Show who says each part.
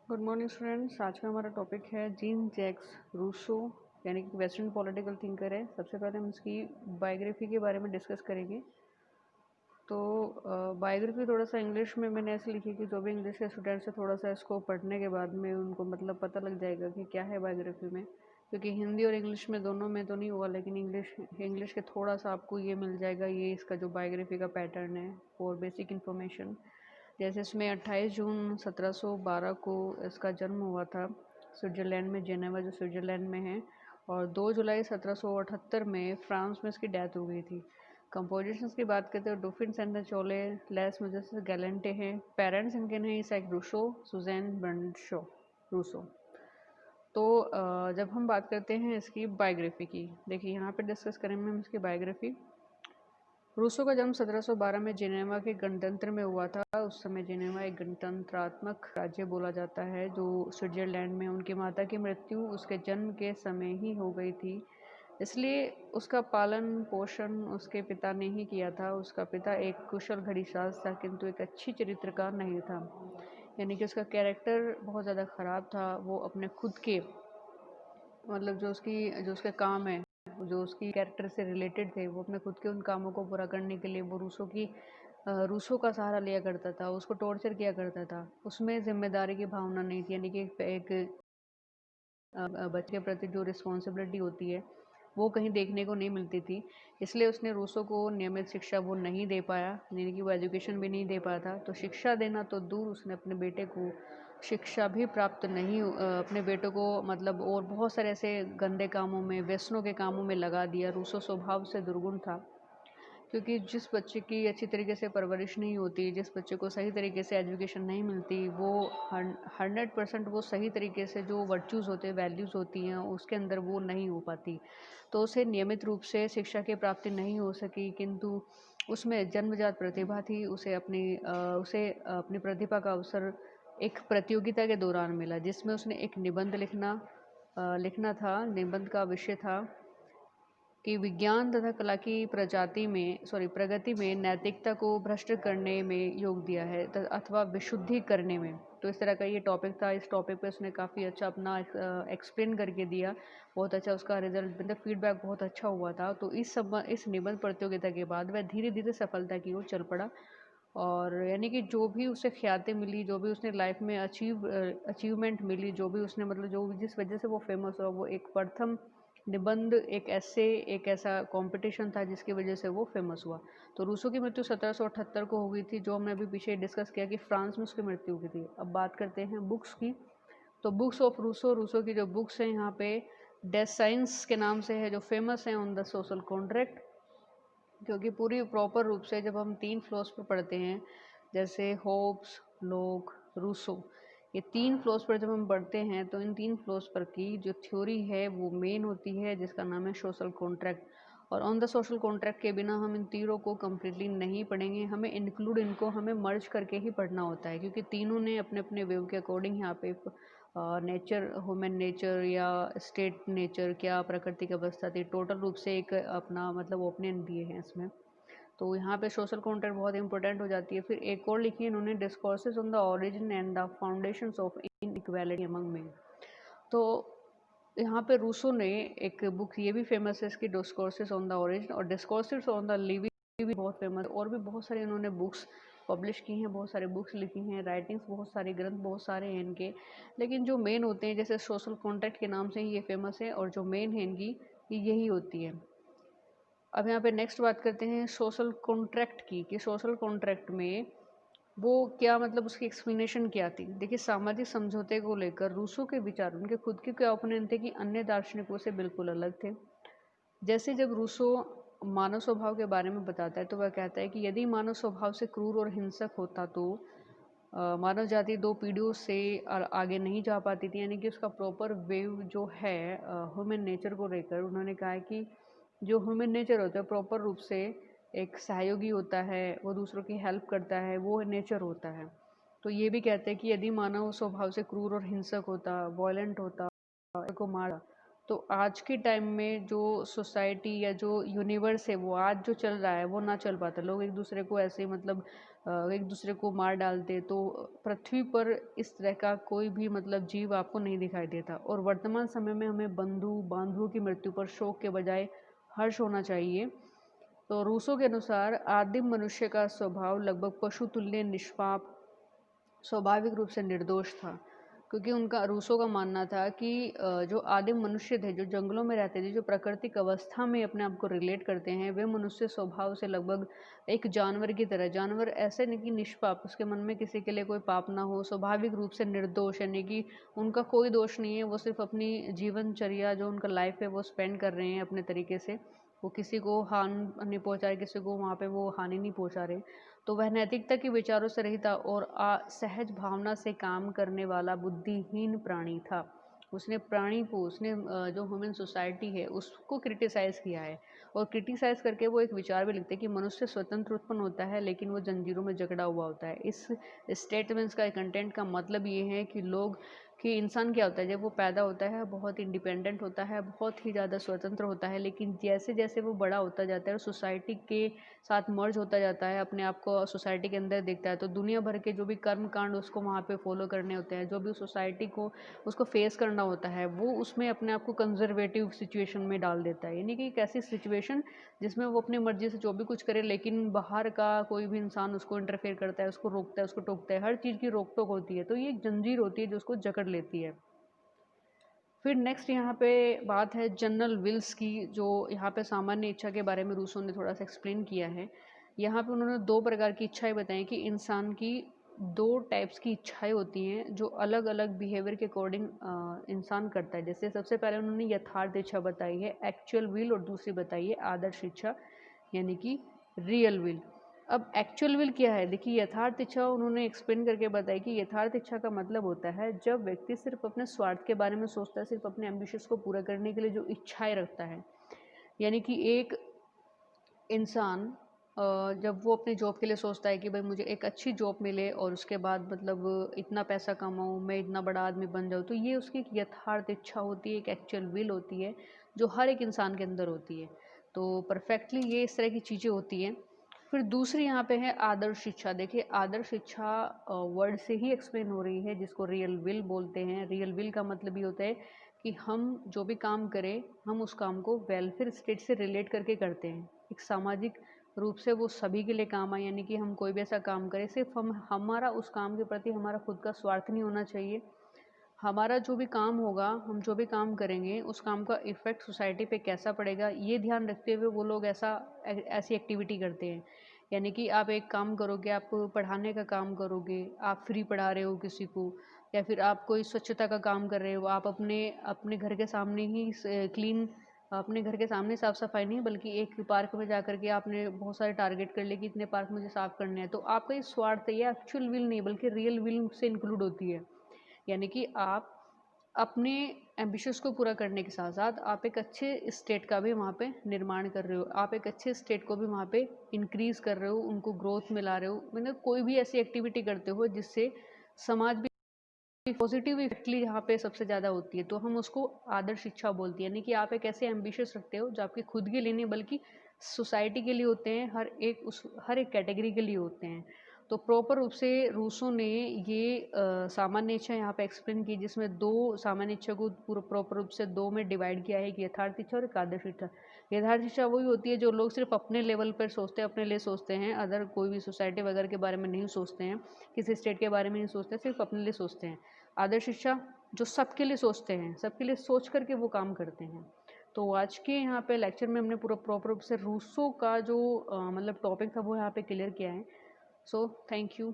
Speaker 1: Good morning students. आज का हमारा टॉपिक है जीन जैक्स रूसो, यानी कि वेस्टर्न पॉलिटिकल थिंकर है। सबसे पहले हम इसकी बायोग्राफी के बारे में डिस्कस करेंगे। तो बायोग्राफी थोड़ा सा इंग्लिश में मैंने ऐसे लिखी कि जो भी इंग्लिश के स्टूडेंट्स है थोड़ा सा इसको पढ़ने के बाद में उनको मतलब पता लग जाएगा कि क्या है बायोग्राफी में, क्योंकि हिंदी और इंग्लिश में दोनों में तो नहीं हुआ, लेकिन इंग्लिश के थोड़ा सा आपको ये मिल जाएगा, ये इसका जो बायोग्राफी का पैटर्न है और बेसिक इन्फॉर्मेशन। जैसे इसमें 28 जून 1712 को इसका जन्म हुआ था स्विट्ज़रलैंड में, जेनेवा जो स्विट्ज़रलैंड में है, और 2 जुलाई 1778 में फ्रांस में इसकी डेथ हो गई थी। कंपोजिशंस की बात करते हैं, डुफिन सेंट चोले, लेस मुजस गैलेंटे हैं। पेरेंट्स इनके हैं इसैक रूसो, सुजैन बर्नशो रूसो। तो जब हम बात करते हैं इसकी बायोग्राफी की, देखिए यहाँ पे डिस्कस करेंगे हम इसकी बायोग्राफी। रूसो का जन्म 1712 में जेनेवा के गणतंत्र में हुआ था। उस समय जेनेवा एक गणतंत्रात्मक राज्य बोला जाता है जो स्विट्जरलैंड में। उनकी माता की मृत्यु उसके जन्म के समय ही हो गई थी, इसलिए उसका पालन पोषण उसके पिता ने ही किया था। उसका पिता एक कुशल घड़ीसाज था, किंतु एक अच्छी चरित्र का नहीं था, यानी कि उसका कैरेक्टर बहुत ज़्यादा ख़राब था। वो अपने खुद के मतलब जो उसके काम है, जो उसकी कैरेक्टर से रिलेटेड थे, वो अपने खुद के उन कामों को पूरा करने के लिए वो रूसों का सहारा लिया करता था, उसको टॉर्चर किया करता था। उसमें जिम्मेदारी की भावना नहीं थी, यानी कि एक बच्चे के प्रति जो रिस्पॉन्सिबिलिटी होती है वो कहीं देखने को नहीं मिलती थी। इसलिए उसने रूसों को नियमित शिक्षा वो नहीं दे पाया, यानी कि वो एजुकेशन भी नहीं दे पाया था। तो शिक्षा देना तो दूर, उसने अपने बेटे को शिक्षा भी प्राप्त नहीं अपने बेटे को मतलब और बहुत सारे ऐसे गंदे कामों में, व्यसनों के कामों में लगा दिया। रूसो स्वभाव से दुर्गुण था, क्योंकि जिस बच्चे की अच्छी तरीके से परवरिश नहीं होती, जिस बच्चे को सही तरीके से एजुकेशन नहीं मिलती, वो 100% वो सही तरीके से जो वर्चूज़ होते हैं, वैल्यूज़ होती हैं, उसके अंदर वो नहीं हो पाती। तो उसे नियमित रूप से शिक्षा की प्राप्ति नहीं हो सकी, किंतु उसमें जन्मजात प्रतिभा थी। उसे अपनी प्रतिभा का अवसर एक प्रतियोगिता के दौरान मिला, जिसमें उसने एक निबंध लिखना था। निबंध का विषय था कि विज्ञान तथा कला की प्रगति में नैतिकता को भ्रष्ट करने में योग दिया है अथवा विशुद्धि करने में। तो इस तरह का ये टॉपिक था। इस टॉपिक पे उसने काफ़ी अच्छा अपना एक्सप्लेन करके दिया। बहुत अच्छा उसका रिजल्ट, मतलब फीडबैक बहुत अच्छा हुआ था। तो इस निबंध प्रतियोगिता के बाद वह धीरे धीरे सफलता की ओर चल पड़ा, और यानी कि जो भी उसे ख्याति मिली, जो भी उसने लाइफ में अचीवमेंट मिली, जो भी उसने मतलब जो जिस वजह से वो फेमस हुआ, वो एक प्रथम निबंध, एक एक ऐसा कंपटीशन था जिसकी वजह से वो फेमस हुआ। तो रूसो की मृत्यु 1778 को हो गई थी, जो हमने अभी पीछे डिस्कस किया कि फ्रांस में उसकी मृत्यु हुई थी। अब बात करते हैं बुक्स की। तो बुक्स ऑफ रूसो की जो बुक्स हैं यहाँ पे डेस साइंस के नाम से है, जो फेमस है ऑन द सोशल कॉन्ट्रैक्ट, क्योंकि पूरी प्रॉपर रूप से जब हम 3 फ्लोर्स पर पढ़ते हैं, जैसे होब्स, लोक, रूसो, ये 3 फ्लोर्स पर जब हम पढ़ते हैं, तो इन 3 फ्लोर्स पर की जो थ्योरी है वो मेन होती है, जिसका नाम है सोशल कॉन्ट्रैक्ट। और ऑन द सोशल कॉन्ट्रैक्ट के बिना हम इन तीनों को कम्प्लीटली नहीं पढ़ेंगे, हमें मर्ज करके ही पढ़ना होता है, क्योंकि तीनों ने अपने अपने वेव के अकॉर्डिंग यहाँ पे नेचर, ह्यूमन नेचर या स्टेट नेचर, क्या प्रकृति की अवस्था थी, टोटल रूप से एक अपना मतलब ओपिनियन दिए हैं इसमें। तो यहाँ पे सोशल कॉन्ट्रैक्ट बहुत इंपॉर्टेंट हो जाती है। फिर एक और लिखी है इन्होंने, discourses on the origin and the foundations of inequality among main. तो यहाँ पे रूसो ने एक बुक ये भी फेमस है इसकी, डिस्कोर्सेज ऑन द ओरिजिन, और डिस्कोर्सेज ऑन द लिविंग भी बहुत फेमस। और भी बहुत सारे इन्होंने बुक्स पब्लिश की हैं, बहुत सारे बुक्स लिखी हैं, राइटिंग्स बहुत सारे, ग्रंथ बहुत सारे हैं इनके। लेकिन जो मेन होते हैं, जैसे सोशल कॉन्ट्रैक्ट के नाम से ही ये फेमस है, और जो मेन है इनकी यही होती है। अब यहाँ पे नेक्स्ट बात करते हैं सोशल कॉन्ट्रैक्ट की, कि सोशल कॉन्ट्रैक्ट में वो क्या मतलब उसकी एक्सप्लेनेशन क्या थी। देखिए, सामाजिक समझौते को लेकर रूसो के विचार, उनके खुद के क्या ओपिनियन थे कि अन्य दार्शनिकों से बिल्कुल अलग थे। जैसे जब रूसो मानव स्वभाव के बारे में बताता है, तो वह कहता है कि यदि मानव स्वभाव से क्रूर और हिंसक होता तो मानव जाति 2 पीढ़ियों से आगे नहीं जा पाती थी। यानी कि उसका प्रॉपर वेव जो है ह्यूमन नेचर को लेकर, उन्होंने कहा है कि जो ह्यूमन नेचर होता है प्रॉपर रूप से एक सहयोगी होता है, वो दूसरों की हेल्प करता है, वो नेचर होता है। तो ये भी कहते हैं कि यदि मानव स्वभाव से क्रूर और हिंसक होता, वॉयलेंट होता, को मारा, तो आज के टाइम में जो सोसाइटी या जो यूनिवर्स है वो आज जो चल रहा है वो ना चल पाता। लोग एक दूसरे को ऐसे मतलब एक दूसरे को मार डालते, तो पृथ्वी पर इस तरह का कोई भी मतलब जीव आपको नहीं दिखाई देता। और वर्तमान समय में हमें बांधुओं की मृत्यु पर शोक के बजाय हर्ष होना चाहिए। तो रूसो के अनुसार आदिम मनुष्य का स्वभाव लगभग पशु तुल्य निष्पाप, स्वाभाविक रूप से निर्दोष था। क्योंकि उनका रूसो का मानना था कि जो आदिम मनुष्य थे, जो जंगलों में रहते थे, जो प्राकृतिक अवस्था में अपने आप को रिलेट करते हैं, वे मनुष्य स्वभाव से लगभग एक जानवर की तरह, जानवर ऐसे नहीं कि निष्पाप, उसके मन में किसी के लिए कोई पाप ना हो, स्वाभाविक रूप से निर्दोष, यानी कि उनका कोई दोष नहीं है, वो सिर्फ अपनी जीवनचर्या जो उनका लाइफ है वो स्पेंड कर रहे हैं अपने तरीके से। वो किसी को हानि नहीं पहुंचा रहे, किसी को वहाँ पे वो हानि नहीं पहुंचा रहे। तो वह नैतिकता के विचारों से रहित था और सहज भावना से काम करने वाला बुद्धिहीन प्राणी था। उसने प्राणी को, उसने जो ह्यूमन सोसाइटी है उसको क्रिटिसाइज़ किया है। और क्रिटिसाइज़ करके वो एक विचार भी लिखते हैं कि मनुष्य स्वतंत्र उत्पन्न होता है लेकिन वो जंजीरों में जकड़ा हुआ होता है। इस स्टेटमेंट्स का कंटेंट का मतलब ये है कि लोग, कि इंसान क्या होता है, जब वो पैदा होता है बहुत इंडिपेंडेंट होता है, बहुत ही ज़्यादा स्वतंत्र होता है, लेकिन जैसे जैसे वो बड़ा होता जाता है और सोसाइटी के साथ मर्ज होता जाता है, अपने आप को सोसाइटी के अंदर देखता है, तो दुनिया भर के जो भी कर्म कांड उसको वहाँ पे फॉलो करने होते हैं, जो भी सोसाइटी को उसको फेस करना होता है, वो उसमें अपने आप को कंजर्वेटिव सिचुएशन में डाल देता है। यानी कि एक ऐसी सिचुएशन जिसमें वो अपनी मर्जी से जो भी कुछ करे, लेकिन बाहर का कोई भी इंसान उसको इंटरफेयर करता है, उसको रोकता है, उसको टोकता है, हर चीज़ की रोक टोक होती है। तो ये एक जंजीर होती है जो उसको जकड़ लेती है। फिर नेक्स्ट यहाँ पे बात है जनरल विल्स की, जो यहाँ पे सामान्य इच्छा के बारे में रूसो ने थोड़ा सा एक्सप्लेन किया है। यहाँ पे उन्होंने दो प्रकार की इच्छाएं बताई कि इंसान की दो टाइप्स की इच्छाएं होती हैं जो अलग अलग बिहेवियर के अकॉर्डिंग इंसान करता है। जैसे सबसे पहले उन्होंने यथार्थ इच्छा बताई है, एक्चुअल विल, और दूसरी बताई है आदर्श इच्छा, यानी कि रियल विल। अब एक्चुअल विल क्या है, देखिए यथार्थ इच्छा उन्होंने एक्सप्लेन करके बताई कि यथार्थ इच्छा का मतलब होता है जब व्यक्ति सिर्फ अपने स्वार्थ के बारे में सोचता है, सिर्फ अपने एम्बिशंस को पूरा करने के लिए जो इच्छाएं रखता है। यानी कि एक इंसान जब वो अपने जॉब के लिए सोचता है कि भाई मुझे एक अच्छी जॉब मिले और उसके बाद मतलब इतना पैसा कमाऊँ, मैं इतना बड़ा आदमी बन जाऊँ, तो ये उसकी एक यथार्थ इच्छा होती है, एक एक्चुअल विल होती है जो हर एक इंसान के अंदर होती है। तो परफेक्टली ये इस तरह की चीज़ें होती हैं। फिर दूसरी यहाँ पे है आदर्श इच्छा। देखिए आदर्श इच्छा वर्ड से ही एक्सप्लेन हो रही है, जिसको रियल विल बोलते हैं। रियल विल का मतलब ये होता है कि हम जो भी काम करें, हम उस काम को वेलफेयर स्टेट से रिलेट करके करते हैं, एक सामाजिक रूप से वो सभी के लिए काम आए। यानी कि हम कोई भी ऐसा काम करें, सिर्फ हमारा उस काम के प्रति हमारा खुद का स्वार्थ नहीं होना चाहिए। हमारा जो भी काम होगा, हम जो भी काम करेंगे, उस काम का इफ़ेक्ट सोसाइटी पे कैसा पड़ेगा, ये ध्यान रखते हुए वो लोग ऐसी एक्टिविटी करते हैं। यानी कि आप एक काम करोगे, आप पढ़ाने का काम करोगे, आप फ्री पढ़ा रहे हो किसी को, या फिर आप कोई स्वच्छता का काम कर रहे हो, आप अपने अपने घर के सामने ही क्लीन, अपने घर के सामने साफ़ सफाई नहीं बल्कि एक पार्क में जा कर के आपने बहुत सारे टारगेट कर लिए कि इतने पार्क मुझे साफ़ करने हैं, तो आपका ये स्वार्थ है, ये एक्चुअल विल नहीं बल्कि रियल विल से इंक्लूड होती है। यानी कि आप अपने एम्बिशंस को पूरा करने के साथ साथ आप एक अच्छे स्टेट का भी वहाँ पे निर्माण कर रहे हो, आप एक अच्छे स्टेट को भी वहाँ पे इंक्रीज़ कर रहे हो, उनको ग्रोथ में ला रहे हो, मतलब कोई भी ऐसी एक्टिविटी करते हो जिससे समाज भी पॉजिटिव इफेक्टली यहाँ पे सबसे ज़्यादा होती है, तो हम उसको आदर्श इच्छा बोलते हैं। यानी कि आप एक ऐसे एम्बिशियस रखते हो जो आपके खुद के लिए नहीं बल्कि सोसाइटी के लिए होते हैं, हर एक कैटेगरी के लिए होते हैं। तो प्रॉपर रूप से रूसो ने ये सामान्य इच्छा यहाँ पे एक्सप्लेन की, जिसमें दो सामान्य इच्छा को पूरा प्रॉपर रूप से दो में डिवाइड किया है, कि यथार्थ इच्छा और एक आदर्श इच्छा। यथार्थ इच्छा वही होती है जो लोग सिर्फ अपने लेवल पर सोचते हैं, अपने लिए सोचते हैं, अदर कोई भी सोसाइटी वगैरह के बारे में नहीं सोचते हैं, किसी स्टेट के बारे में नहीं सोचते, सिर्फ अपने लिए सोचते हैं। आदर्श इच्छा जो सबके लिए सोचते हैं, सबके लिए सोच करके वो काम करते हैं। तो आज के यहाँ पे लेक्चर में हमने पूरा प्रॉपर रूप से रूसो का जो मतलब टॉपिक था वो यहाँ पे क्लियर किया है। So thank you.